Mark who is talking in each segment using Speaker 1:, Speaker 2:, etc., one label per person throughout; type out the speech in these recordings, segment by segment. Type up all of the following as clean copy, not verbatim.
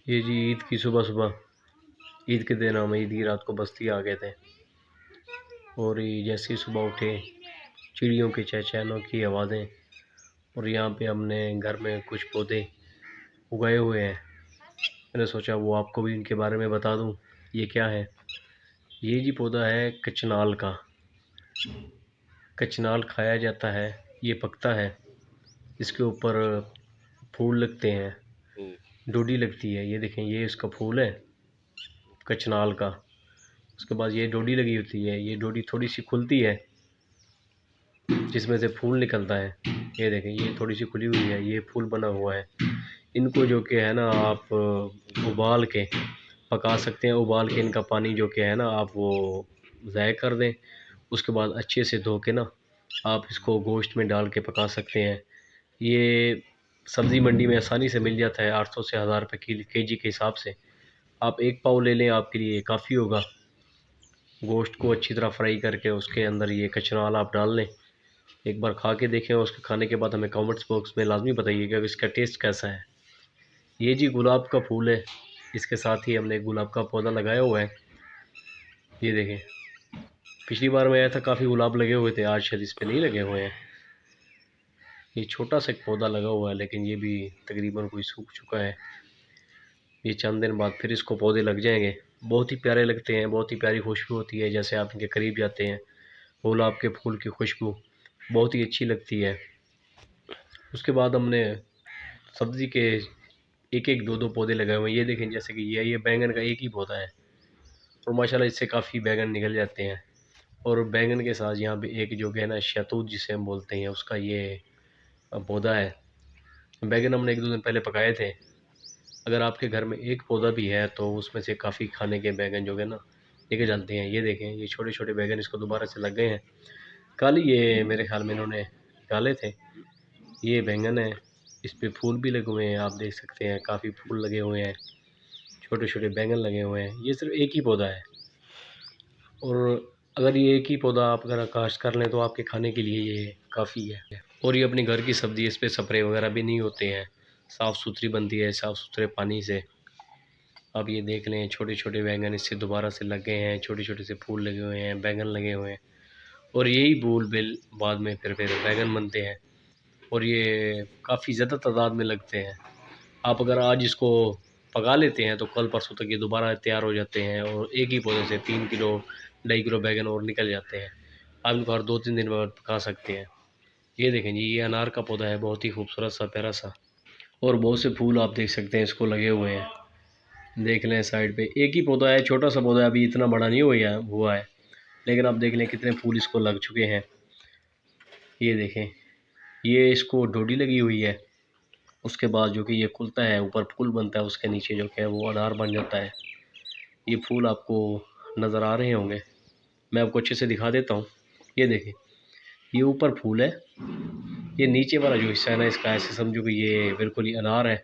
Speaker 1: ये जी ईद की सुबह सुबह, ईद के दिन हम ईद की रात को बस्ती आ गए थे। और ये जैसे ही सुबह उठे, चिड़ियों के चहचहाने की आवाज़ें, और यहाँ पे हमने घर में कुछ पौधे उगाए हुए हैं। मैंने सोचा वो आपको भी इनके बारे में बता दूँ। ये क्या है? ये जी पौधा है कचनाल का। कचनाल खाया जाता है, ये पकता है, इसके ऊपर फूल लगते हैं, डोडी लगती है। ये देखें, ये इसका फूल है कचनाल का। उसके बाद ये डोडी लगी होती है, ये डोडी थोड़ी सी खुलती है जिसमें से फूल निकलता है। ये देखें, ये थोड़ी सी खुली हुई है, ये फूल बना हुआ है। इनको जो कि है ना, आप उबाल के पका सकते हैं। उबाल के इनका पानी जो कि है ना, आप वो ज़ाय कर दें। उसके बाद अच्छे से धो के ना आप इसको गोश्त में डाल के पका सकते हैं। ये सब्ज़ी मंडी में आसानी से मिल जाता है, 800 से 1000 रुपये केजी के हिसाब से। आप एक पाव ले लें, आपके लिए काफ़ी होगा। गोश्त को अच्छी तरह फ्राई करके उसके अंदर ये कचनाल आप डाल लें। एक बार खा के देखें, उसके खाने के बाद हमें कमेंट्स बॉक्स में लाजमी बताइएगा कि इसका टेस्ट कैसा है। ये जी गुलाब का फूल है, इसके साथ ही हमने एक गुलाब का पौधा लगाया हुआ है। ये देखें, पिछली बार मैं आया था, काफ़ी गुलाब लगे हुए थे, आज शायद इस पर नहीं लगे हुए हैं। ये छोटा सा एक पौधा लगा हुआ है, लेकिन ये भी तकरीबन कोई सूख चुका है। ये चंद दिन बाद फिर इसको पौधे लग जाएंगे। बहुत ही प्यारे लगते हैं, बहुत ही प्यारी खुशबू होती है। जैसे आप इनके करीब जाते हैं, गुलाब के फूल की खुशबू बहुत ही अच्छी लगती है। उसके बाद हमने सब्ज़ी के एक एक दो दो पौधे लगाए हुए हैं। ये देखें, जैसे कि ये बैंगन का एक ही पौधा है, और माशाल्लाह इससे काफ़ी बैंगन निकल जाते हैं। और बैंगन के साथ यहाँ पे एक जो कि है ना, शहतूत जिसे हम बोलते हैं, उसका ये पौधा है। बैंगन हमने एक दो दिन पहले पकाए थे। अगर आपके घर में एक पौधा भी है तो उसमें से काफ़ी खाने के बैंगन जो है ना निकल जाते हैं। ये देखें, ये छोटे छोटे बैंगन इसको दोबारा से लग गए हैं। कल ये मेरे ख्याल में इन्होंने डाले थे। ये बैंगन है, इस पे फूल भी लगे हुए हैं, आप देख सकते हैं काफ़ी फूल लगे हुए हैं, छोटे छोटे बैंगन लगे हुए हैं। ये सिर्फ एक ही पौधा है, और अगर ये एक ही पौधा आप अगर काश्त कर लें तो आपके खाने के लिए ये काफ़ी है। और ये अपने घर की सब्ज़ी, इस पर स्प्रे वगैरह भी नहीं होते हैं, साफ़ सुथरी बनती है साफ़ सुथरे पानी से। अब ये देख लें, छोटे छोटे बैंगन इससे दोबारा से लग गए हैं, छोटे छोटे से फूल लगे हुए हैं, बैंगन लगे हुए हैं। और यही फूल बिल बाद में फिर बैंगन बनते हैं, और ये काफ़ी ज़्यादा तादाद में लगते हैं। आप अगर आज इसको पका लेते हैं तो कल परसों तक ये दोबारा तैयार हो जाते हैं, और एक ही पौधे से 3 किलो 2.5 किलो बैंगन और निकल जाते हैं। आप इनको हर 2-3 दिन बाद पका सकते हैं। ये देखें जी, ये अनार का पौधा है, बहुत ही खूबसूरत सा प्यारा सा, और बहुत से फूल आप देख सकते हैं इसको लगे हुए हैं। देख लें साइड पे एक ही पौधा है, छोटा सा पौधा है, अभी इतना बड़ा नहीं हुआ है, लेकिन आप देख लें कितने फूल इसको लग चुके हैं। ये देखें, ये इसको डोडी लगी हुई है। उसके बाद जो कि ये खुलता है, ऊपर फूल बनता है, उसके नीचे जो कि है वो अनार बन जाता है। ये फूल आपको नज़र आ रहे होंगे, मैं आपको अच्छे से दिखा देता हूँ। ये देखें, ये ऊपर फूल है, ये नीचे वाला जो हिस्सा है ना इसका, ऐसे समझो कि ये बिल्कुल ही अनार है।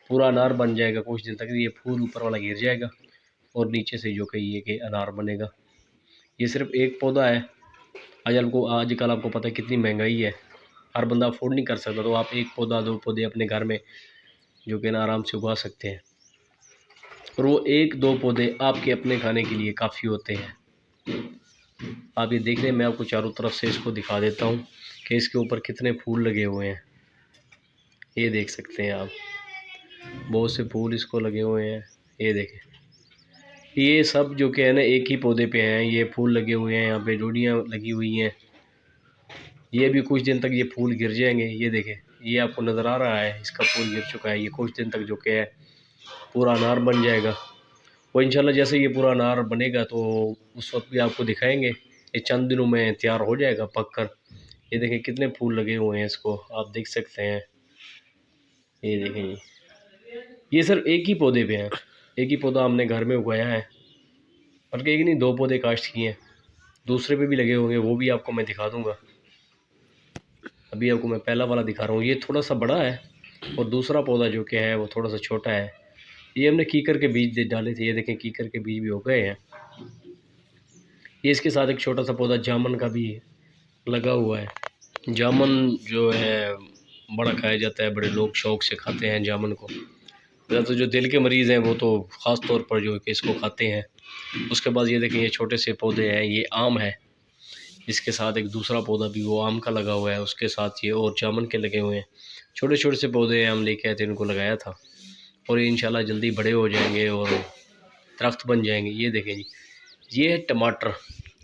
Speaker 1: पूरा अनार बन जाएगा कुछ दिन तक, ये फूल ऊपर वाला गिर जाएगा, और नीचे से जो कि ये कि अनार बनेगा। ये सिर्फ एक पौधा है। आजकल आपको पता है कितनी महंगाई है, हर बंदा अफोर्ड नहीं कर सकता, तो आप एक पौधा दो पौधे अपने घर में जो कि ना आराम से उगा सकते हैं, और वो एक दो पौधे आपके अपने खाने के लिए काफ़ी होते हैं। आप ये देख लें, मैं आपको चारों तरफ से इसको दिखा देता हूँ कि इसके ऊपर कितने फूल लगे हुए हैं। ये देख सकते हैं आप, बहुत से फूल इसको लगे हुए हैं। ये देखें, ये सब जो कि है ना एक ही पौधे पे हैं, ये फूल लगे हुए हैं, यहाँ पे डोडियाँ लगी हुई हैं। ये भी कुछ दिन तक ये फूल गिर जाएंगे। ये देखें, ये आपको नज़र आ रहा है, इसका फूल गिर चुका है। ये कुछ दिन तक जो कि है पूरा अनार बन जाएगा, और इंशाल्लाह जैसे ये पूरा अनार बनेगा तो उस वक्त भी आपको दिखाएंगे। ये चंद दिनों में तैयार हो जाएगा पक कर। ये देखें कितने फूल लगे हुए हैं, इसको आप देख सकते हैं। ये देखें जी, ये सिर्फ एक ही पौधे पे हैं, एक ही पौधा हमने घर में उगाया है, बल्कि एक नहीं दो पौधे काश्त किए हैं। दूसरे पे भी लगे होंगे, वो भी आपको मैं दिखा दूँगा। अभी आपको मैं पहला वाला दिखा रहा हूँ, ये थोड़ा सा बड़ा है, और दूसरा पौधा जो कि है वो थोड़ा सा छोटा है। ये हमने कीकर के बीज डाले थे, ये देखें कीकर के बीज भी हो गए हैं। ये इसके साथ एक छोटा सा पौधा जामुन का भी लगा हुआ है। जामुन जो है बड़ा खाया जाता है, बड़े लोग शौक़ से खाते हैं जामुन को। ज़्यादा जो दिल के मरीज़ हैं वो तो ख़ास तौर पर जो है कि इसको खाते हैं। उसके बाद ये देखें, ये छोटे से पौधे हैं, ये आम है, इसके साथ एक दूसरा पौधा भी वो आम का लगा हुआ है, उसके साथ ये और जामुन के लगे हुए हैं। छोटे छोटे से पौधे हैं, हम लेके आए थे, इनको लगाया था और ये इंशाल्लाह जल्दी बड़े हो जाएंगे और दरख्त बन जाएंगे। ये देखें जी, ये है टमाटर।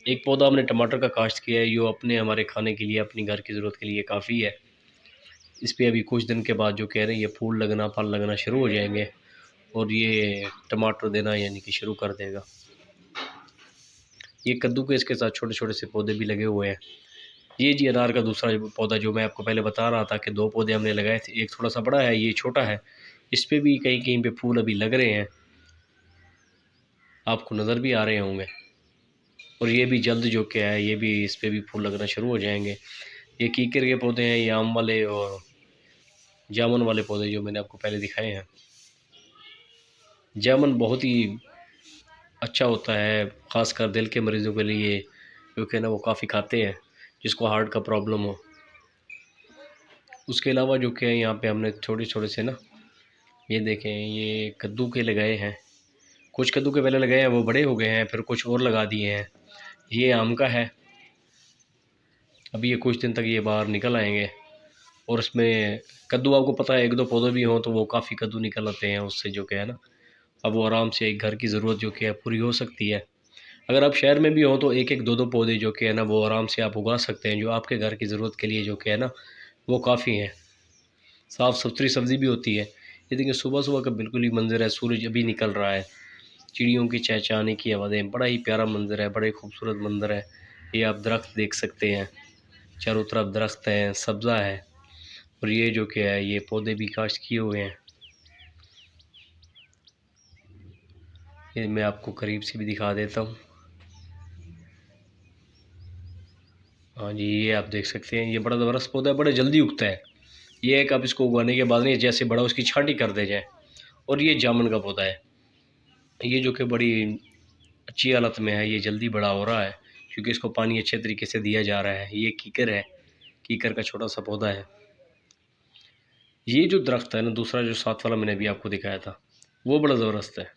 Speaker 1: एक पौधा हमने टमाटर का काश्त किया है, जो अपने हमारे खाने के लिए, अपनी घर की ज़रूरत के लिए काफ़ी है। इस पर अभी कुछ दिन के बाद जो कह रहे हैं ये फूल लगना, फल लगना शुरू हो जाएंगे और ये टमाटर देना यानी कि शुरू कर देगा। ये कद्दू के इसके साथ छोटे छोटे से पौधे भी लगे हुए हैं। ये जी अनार का दूसरा पौधा जो मैं आपको पहले बता रहा था कि 2 पौधे हमने लगाए थे, एक थोड़ा सा बड़ा है, ये छोटा है। इस पे भी कहीं कहीं पे फूल अभी लग रहे हैं, आपको नज़र भी आ रहे होंगे। और ये भी जल्द जो क्या है, ये भी इस पे भी फूल लगना शुरू हो जाएंगे। ये कीकर के पौधे हैं, ये आम वाले और जामुन वाले पौधे जो मैंने आपको पहले दिखाए हैं। जामुन बहुत ही अच्छा होता है, ख़ासकर दिल के मरीज़ों के लिए, क्योंकि ना वो काफ़ी खाते हैं जिसको हार्ट का प्रॉब्लम हो। उसके अलावा जो कि यहाँ पे हमने छोटे छोटे से ना, ये देखें, ये कद्दू के लगाए हैं। कुछ कद्दू के पहले लगाए हैं, वो बड़े हो गए हैं, फिर कुछ और लगा दिए हैं। ये आम का है, अभी ये कुछ दिन तक ये बाहर निकल आएंगे। और इसमें कद्दू आपको पता है, 1-2 पौधे भी हों तो वो काफ़ी कद्दू निकल आते हैं उससे जो कि है ना, अब वो आराम से एक घर की ज़रूरत जो कि है पूरी हो सकती है। अगर आप शहर में भी हों तो 1-1, 2-2 पौधे जो कि है ना वो आराम से आप उगा सकते हैं, जो आपके घर की ज़रूरत के लिए जो कि है ना वो काफ़ी हैं। साफ़ सुथरी सब्ज़ी भी होती है। ये देखिए, सुबह सुबह का बिल्कुल ही मंज़र है, सूरज अभी निकल रहा है, चिड़ियों की चहचहाने की आवाज़ें, बड़ा ही प्यारा मंज़र है, बड़ा ही खूबसूरत मंज़र है। ये आप दरख्त देख सकते हैं, चारों तरफ दरख्त हैं, सब्ज़ा है। और ये जो कि है, ये पौधे भी काश्त किए हुए हैं। ये मैं आपको करीब से भी दिखा देता हूँ। हाँ जी, ये आप देख सकते हैं, ये बड़ा ज़बरदस्त पौधा है, बड़ा जल्दी उगता है। ये है कि आप इसको उगाने के बाद नहीं, जैसे बड़ा उसकी छांटी कर दे जाए। और ये जामुन का पौधा है, ये जो कि बड़ी अच्छी हालत में है, ये जल्दी बड़ा हो रहा है क्योंकि इसको पानी अच्छे तरीके से दिया जा रहा है। ये कीकर है, कीकर का छोटा सा पौधा है। ये जो दरख्त है ना दूसरा, जो साथ वाला मैंने अभी आपको दिखाया था, वो बड़ा ज़बरदस्त है।